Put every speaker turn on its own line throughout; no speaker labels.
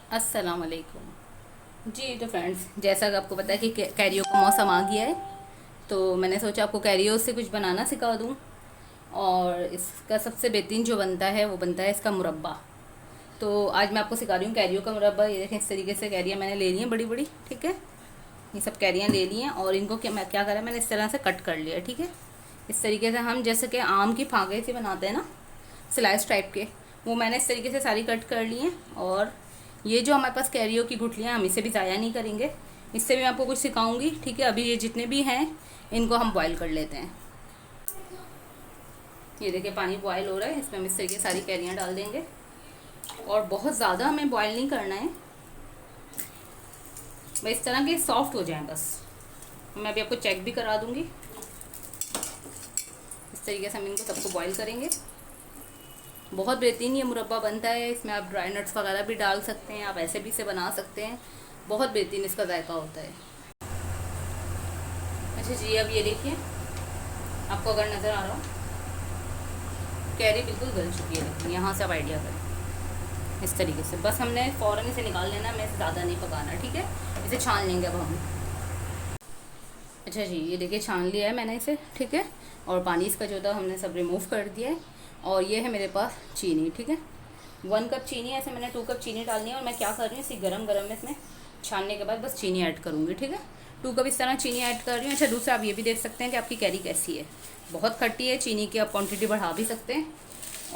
अस्सलाम वालेकुम जी। तो फ्रेंड्स, जैसा कि आपको पता है कि कैरियो का मौसम आ गया है, तो मैंने सोचा आपको कैरियो से कुछ बनाना सिखा दूं। और इसका सबसे बेहतरीन जो बनता है वो बनता है इसका मुरब्बा। तो आज मैं आपको सिखा रही हूँ कैरियो का मुरब्बा। ये देखें, इस तरीके से कैरियाँ मैंने ले ली हैं बड़ी बड़ी, ठीक है। ये सब कैरियाँ ले ली हैं और इनको क्या करा, मैंने इस तरह से कट कर लिया, ठीक है। इस तरीके से हम जैसे कि आम की फांके से बनाते हैं ना, स्लाइस टाइप के, वो मैंने इस तरीके से सारी कट कर ली हैं। और ये जो हमारे पास कैरियो की गुठलियाँ, हम इसे भी ज़ाया नहीं करेंगे, इससे भी मैं आपको कुछ सिखाऊंगी, ठीक है। अभी ये जितने भी हैं इनको हम बॉईल कर लेते हैं। ये देखिए, पानी बॉयल हो रहा है, इसमें हम इस तरीके से सारी कैरियाँ डाल देंगे। और बहुत ज़्यादा हमें बॉयल नहीं करना है, बस इस तरह के सॉफ्ट हो जाएं बस। मैं अभी आपको चेक भी करा दूंगी। इस तरीके से हम इनको सबको बॉईल करेंगे। बहुत बेहतरीन ये मुरब्बा बनता है। इसमें आप ड्राई नट्स वगैरह भी डाल सकते हैं, आप ऐसे भी इसे बना सकते हैं। बहुत बेहतरीन इसका जायका होता है। अच्छा जी, अब ये देखिए, आपको अगर नज़र आ रहा हो, कैरी बिल्कुल गल चुकी है। लेकिन यहाँ से आप आइडिया करें, इस तरीके से बस हमने फ़ौरन इसे निकाल लेना, हमें इसे ज़्यादा नहीं पकाना, ठीक है। इसे छान लेंगे अब हम। अच्छा जी, ये देखिए, छान लिया है मैंने इसे, ठीक है। और पानी इसका जो था हमने सब रिमूव कर दिया है। और ये है मेरे पास चीनी, ठीक है। 1 कप चीनी, ऐसे मैंने 2 कप चीनी डालनी है। और मैं क्या कर रही हूँ, इसी गरम गरम में इसमें छानने के बाद बस चीनी ऐड करूँगी, ठीक है। 2 कप इस तरह चीनी ऐड कर रही हूँ। अच्छा, दूसरा आप ये भी देख सकते हैं कि आपकी कैरी कैसी है। बहुत खट्टी है, चीनी की आप क्वान्टिटी बढ़ा भी सकते हैं।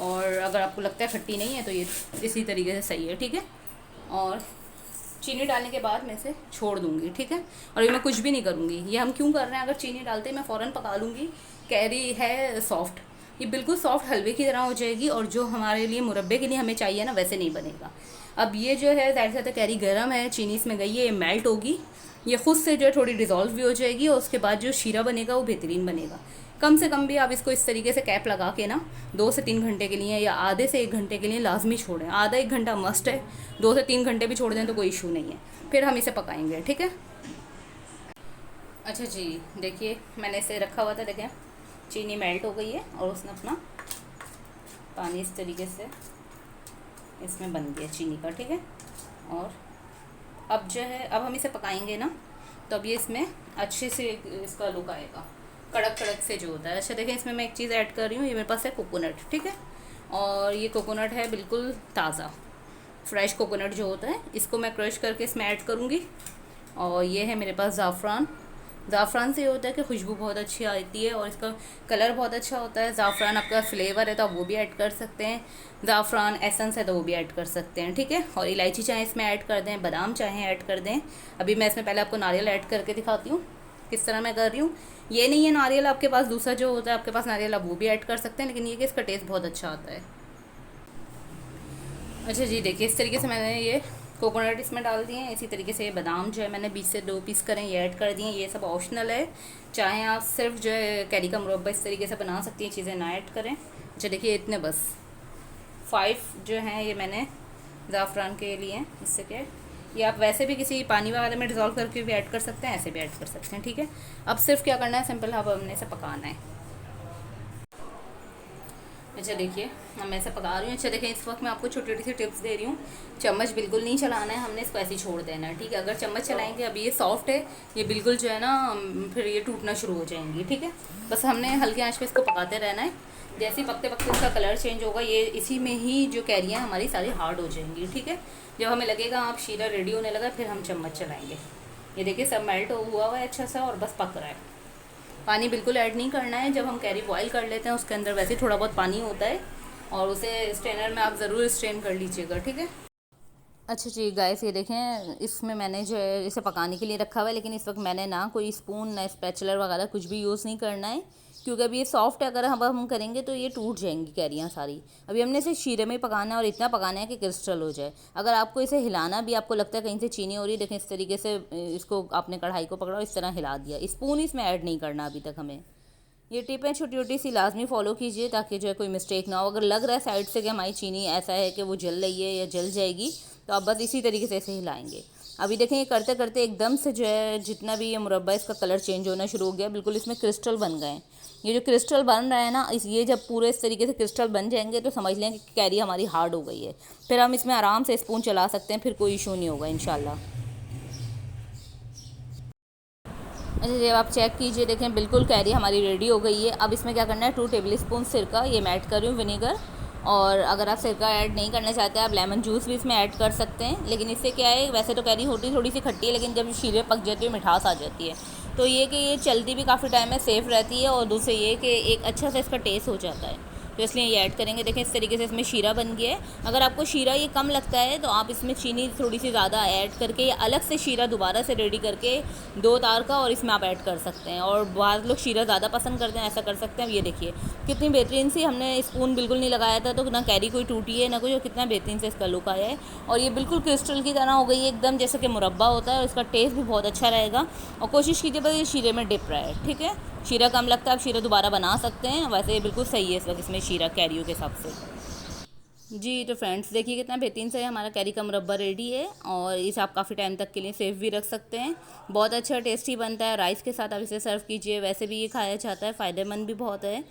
और अगर आपको लगता है खट्टी नहीं है तो ये इसी तरीके से सही है, ठीक है। और चीनी डालने के बाद मैं इसे छोड़ दूंगी, ठीक है। और ये मैं कुछ भी नहीं करूँगी। ये हम क्यों कर रहे हैं, अगर चीनी डालते ही मैं फ़ौरन पका लूँगी, कैरी है सॉफ्ट, ये बिल्कुल सॉफ्ट हलवे की तरह हो जाएगी। और जो हमारे लिए मुरब्बे के लिए हमें चाहिए ना, वैसे नहीं बनेगा। अब ये जो है, ज़ाहिर सी बात है, कैरी गर्म है, चीनी इसमें गई है, ये मेल्ट होगी, ये खुद से जो है थोड़ी डिज़ोल्व भी हो जाएगी। और उसके बाद जो शीरा बनेगा वो बेहतरीन बनेगा। कम से कम भी आप इसको इस तरीके से कैप लगा के ना 2 से 3 घंटे के लिए या आधे से 1 घंटे के लिए लाजमी छोड़ें। आधा 1 घंटा मस्ट है, 2 से 3 घंटे भी छोड़ दें तो कोई इशू नहीं है। फिर हम इसे पकाएंगे, ठीक है। अच्छा जी, देखिए, मैंने इसे रखा हुआ था, देखें चीनी मेल्ट हो गई है और उसने अपना पानी इस तरीके से इसमें बन गया चीनी का, ठीक है। और अब जो है, अब हम इसे पकाएंगे ना, तो अब ये इसमें अच्छे से इसका लुक आएगा, कड़क कड़क से जो होता है। अच्छा देखें, इसमें मैं एक चीज़ ऐड कर रही हूँ, ये मेरे पास है कोकोनट, ठीक है। और ये कोकोनट है बिल्कुल ताज़ा, फ्रेश कोकोनट जो होता है, इसको मैं क्रश करके इसमें ऐड करूँगी। और ये है मेरे पास ज़ाफ़रान। ज़ाफ़रान से ये होता है कि खुशबू बहुत अच्छी आती है और इसका कलर बहुत अच्छा होता है। ज़ाफ़रान आपका फ्लेवर है तो आप वो भी ऐड कर सकते हैं, ज़ाफ़रान एसेंस है तो वो भी ऐड कर सकते हैं, ठीक है। और इलायची चाहे इसमें ऐड कर दें, बादाम चाहे ऐड कर दें। अभी मैं इसमें पहले आपको नारियल ऐड करके दिखाती हूँ किस तरह मैं कर रही हूँ। ये नहीं है नारियल आपके पास, दूसरा जो होता है आपके पास नारियल, आप वो भी ऐड कर सकते हैं, लेकिन ये कि इसका टेस्ट बहुत अच्छा आता है। अच्छा जी, देखिए, इस तरीके से मैंने ये कोकोनट इसमें डाल दिए हैं। इसी तरीके से ये बादाम जो है मैंने 20 से 2 पीस करें, ये ऐड कर दिए हैं। ये सब ऑप्शनल है, चाहे आप सिर्फ जो है कैरी का मुरब्बा इस तरीके से बना सकती हैं, चीज़ें ना ऐड करें। अच्छा देखिए, इतने बस 5 जो हैं ये मैंने ज़ाफ़रान के लिए हैं। इससे क्या है, ये आप वैसे भी किसी पानी वगैरह में डिज़ोल्व करके भी ऐड कर सकते हैं, ऐसे भी ऐड कर सकते हैं, ठीक है। अब सिर्फ क्या करना है, सिंपल, अब हमने इसे पकाना है। अच्छा देखिए, मैं ऐसे पका रही हूँ। अच्छा देखिए, इस वक्त मैं आपको छोटी छोटी सी टिप्स दे रही हूँ। चम्मच बिल्कुल नहीं चलाना है, हमने इसको ऐसे ही छोड़ देना है, ठीक है। अगर चम्मच चलाएंगे, अभी ये सॉफ्ट है, ये बिल्कुल जो है ना, फिर ये टूटना शुरू हो जाएंगी, ठीक है। बस हमने हल्के आंच पे इसको पकाते रहना है। जैसे ही पकते पकते इसका कलर चेंज होगा, ये इसी में ही जो कैरियाँ हमारी सारी हार्ड हो जाएंगी, ठीक है। जब हमें लगेगा आप शीरा रेडी होने लगा, फिर हम चम्मच चलाएँगे। ये देखिए, सब मेल्ट हुआ हुआ है अच्छा सा, और बस पक रहा है। पानी बिल्कुल ऐड नहीं करना है। जब हम कैरी बॉईल कर लेते हैं, उसके अंदर वैसे ही थोड़ा बहुत पानी होता है, और उसे स्ट्रेनर में आप ज़रूर स्ट्रेन कर लीजिएगा, ठीक है। अच्छा जी गाइस, ये देखें, इसमें मैंने जो है इसे पकाने के लिए रखा हुआ है, लेकिन इस वक्त मैंने ना कोई स्पून ना स्पैचुलर वगैरह कुछ भी यूज़ नहीं करना है, क्योंकि अभी ये सॉफ्ट है। अगर हम करेंगे तो ये टूट जाएंगी कैरियाँ सारी। अभी हमने इसे शीरे में पकाना है, और इतना पकाना है कि क्रिस्टल हो जाए। अगर आपको इसे हिलाना भी, आपको लगता है कहीं से चीनी हो रही है, देखें इस तरीके से इसको आपने कढ़ाई को पकड़ा और इस तरह हिला दिया। स्पून इसमें ऐड नहीं करना अभी तक हमें। ये टिपें छोटी छोटी सी लाजमी फॉलो कीजिए, ताकि जो है कोई मिस्टेक ना हो। अगर लग रहा है साइड से कि हमारी चीनी ऐसा है कि वो जल रही है या जल जाएगी, तो आप बस इसी तरीके से ऐसे हिलाएंगे। अभी देखें ये करते करते एकदम से जो है जितना भी ये मुरब्बा इसका कलर चेंज होना शुरू हो गया, बिल्कुल इसमें क्रिस्टल बन गए हैं। ये जो क्रिस्टल बन रहा है ना, ये जब पूरे इस तरीके से क्रिस्टल बन जाएंगे तो समझ लें कि कैरी हमारी हार्ड हो गई है। फिर हम इसमें आराम से स्पून चला सकते हैं, फिर कोई इशू नहीं होगा इंशाल्लाह। अच्छा, जब आप चेक कीजिए, देखें बिल्कुल कैरी हमारी रेडी हो गई है। अब इसमें क्या करना है, 2 टेबल स्पून सिरका ये मैं ऐड कर रही हूँ, विनेगर। और अगर आप सिरका ऐड नहीं करना चाहते आप लेमन जूस भी इसमें ऐड कर सकते हैं। लेकिन इससे क्या है, वैसे तो कैरी होती थोड़ी सी खट्टी है, लेकिन जब शीरे पक जाती है मिठास आ जाती है। तो ये कि ये चलती भी काफ़ी टाइम में सेफ़ रहती है, और दूसरे ये कि एक अच्छा सा इसका टेस्ट हो जाता है, तो इसलिए ये ऐड करेंगे। देखें इस तरीके से इसमें शीरा बन गया है। अगर आपको शीरा ये कम लगता है तो आप इसमें चीनी थोड़ी सी ज़्यादा ऐड करके या अलग से शीरा दोबारा से रेडी करके 2 तार का, और इसमें आप ऐड कर सकते हैं। और बहुत लोग शीरा ज़्यादा पसंद करते हैं, ऐसा कर सकते हैं। अब ये देखिए कितनी बेहतरीन सी, हमने स्पून बिल्कुल नहीं लगाया था तो ना कैरी कोई टूटी है ना कुछ, और कितना बेहतरीन से इसका लुक आया है। और ये बिल्कुल क्रिस्टल की तरह हो गई है एकदम, जैसे कि मुरब्बा होता है, और इसका टेस्ट भी बहुत अच्छा रहेगा। और कोशिश कीजिए बस ये शीरे में डिप रहा है, ठीक है। शीरा कम लगता है आप शीरा दोबारा बना सकते हैं, वैसे ये बिल्कुल सही है इस वक्त इसमें शीरा कैरियों के हिसाब से। जी तो फ्रेंड्स देखिए कितना बेहतरीन से हमारा कैरी का मुरब्बा रेडी है, और इसे आप काफ़ी टाइम तक के लिए सेफ भी रख सकते हैं। बहुत अच्छा टेस्टी बनता है, राइस के साथ आप इसे सर्व कीजिए, वैसे भी ये खाया जाता है, फ़ायदेमंद भी बहुत है।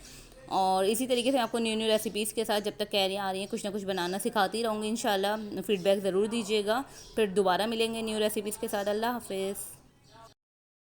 और इसी तरीके से आपको न्यू न्यू रेसिपीज़ के साथ जब तक कैरी आ रही हैं कुछ ना कुछ बनाना सिखाती रहूँगी इंशाल्लाह। फीडबैक ज़रूर दीजिएगा, फिर दोबारा मिलेंगे न्यू रेसिपीज़ के साथ। अल्लाह हाफिज़।